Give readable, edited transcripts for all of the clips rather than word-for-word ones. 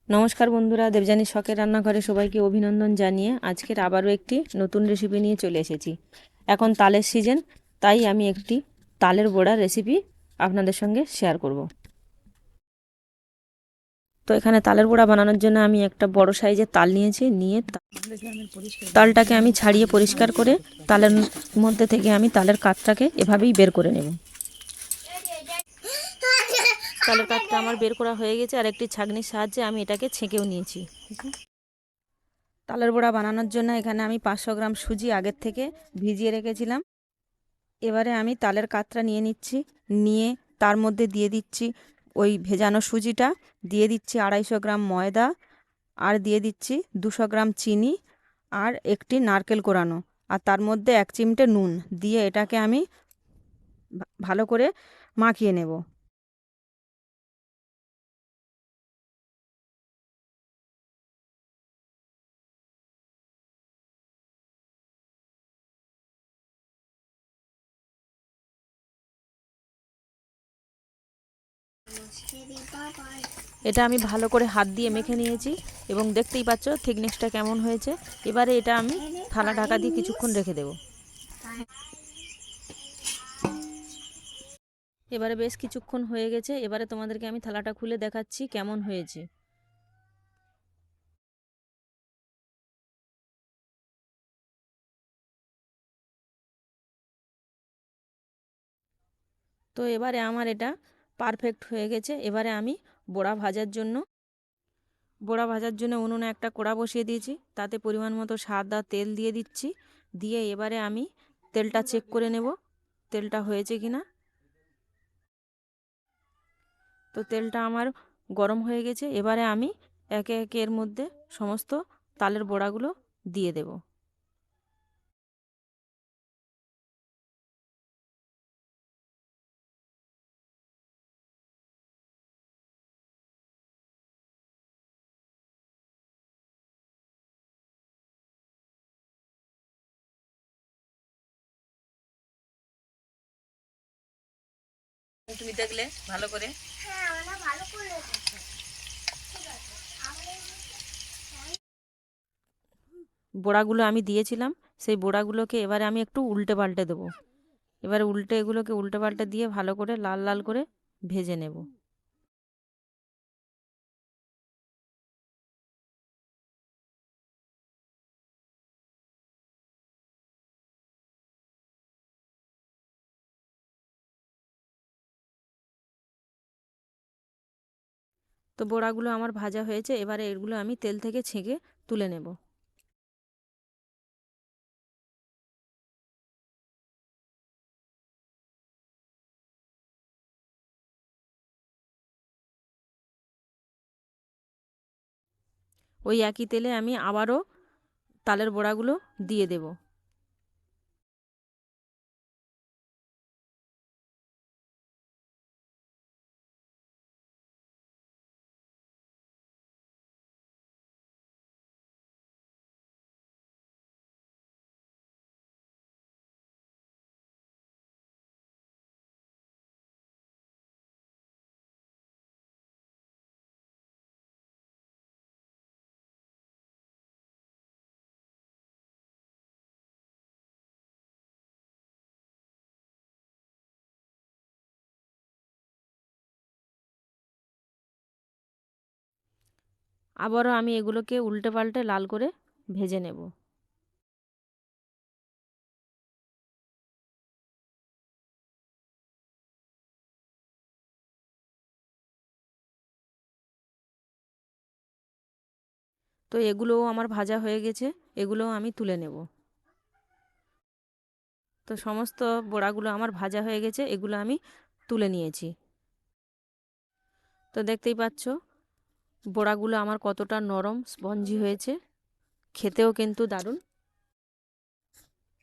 নমস্কার বন্ধুরা, দেবযানী শখের রান্নাঘরে সবাইকে অভিনন্দন জানিয়ে আজকের আবারও একটি নতুন রেসিপি নিয়ে চলে এসেছি। এখন তালের সিজন, তাই আমি একটি তালের বড়ার রেসিপি আপনাদের সঙ্গে শেয়ার করব। তো এখানে তালের বড়া বানানোর জন্য আমি একটা বড় সাইজের তাল নিয়েছি। নিয়ে তালটাকে আমি ছাড়িয়ে পরিষ্কার করে তালের মধ্যে থেকে আমি তালের কাঠটাকে এভাবেই বের করে নেব। তালের কাঠটা আমার বের করা হয়ে গেছে, আর একটি ছাঁকনির সাহায্যে আমি এটাকে ছেঁকেও নিয়েছি। তালের বড়া বানানোর জন্য এখানে আমি 500 গ্রাম সুজি আগের থেকে ভিজিয়ে রেখেছিলাম। এবারে আমি তালের কাতরা নিয়ে নিচ্ছি, নিয়ে তার মধ্যে দিয়ে দিচ্ছি ওই ভেজানো সুজিটা, দিয়ে দিচ্ছি 250 গ্রাম ময়দা, আর দিয়ে দিচ্ছি 200 গ্রাম চিনি, আর একটি নারকেল কোরানো, আর তার মধ্যে 1 চিমটে নুন দিয়ে এটাকে আমি ভালো করে মাখিয়ে নেব। এটা আমি ভালো করে হাত দিয়ে মেখে নিয়েছি এবং দেখতেই পাচ্ছ থিকনেসটা কেমন হয়েছে। এবারে এটা আমি থালা ঢাকা দিয়ে কিছুক্ষণ রেখে দেব। এবারে বেশ কিছুক্ষণ হয়ে গেছে, এবারে তোমাদেরকে আমি থালাটা খুলে দেখাচ্ছি কেমন হয়েছে। তো এবারে আমার এটা পারফেক্ট হয়ে গেছে। এবারে আমি বড়া ভাজার জন্য উনুনে একটা কড়া বসিয়ে দিয়েছি, তাতে পরিমাণ মতো সাদা তেল দিয়ে দিচ্ছি। দিয়ে এবারে আমি তেলটা চেক করে নেব তেলটা হয়েছে কিনা। তো তেলটা আমার গরম হয়ে গেছে। এবারে আমি একে একে এর মধ্যে সমস্ত তালের বড়াগুলো দিয়ে দেব। তুমি দেখলে ভালো করে। বড়াগুলো আমি দিয়েছিলাম, সেই বড়াগুলোকে এবারে আমি একটু উল্টে পাল্টে দেবো। এবারে এগুলোকে উল্টে পাল্টে দিয়ে ভালো করে লাল লাল করে ভেজে নেব। তো বড়াগুলো আমার ভাজা হয়েছে, এবারে এগুলো আমি তেল থেকে ছেঁকে তুলে নেব। ওই একই তেলে আমি আবারও তালের বড়াগুলো দিয়ে দেব। আবারও আমি এগুলোকে উল্টে পাল্টে লাল করে ভেজে নেব। তো এগুলোও আমার ভাজা হয়ে গেছে, এগুলোও আমি তুলে নেব। তো সমস্ত বড়াগুলো আমার ভাজা হয়ে গেছে, এগুলো আমি তুলে নিয়েছি। তো দেখতেই পাচ্ছ বড়াগুলো আমার কতটা নরম স্পঞ্জি হয়েছে, খেতেও কিন্তু দারুণ।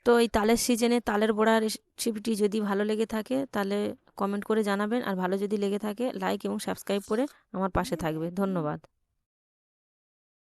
তো এই তালের সিজনে তালের বড়া রেসিপিটি যদি ভালো লেগে থাকে তাহলে কমেন্ট করে জানাবেন, আর ভালো যদি লেগে থাকে লাইক এবং সাবস্ক্রাইব করে আমার পাশে থাকবে। ধন্যবাদ।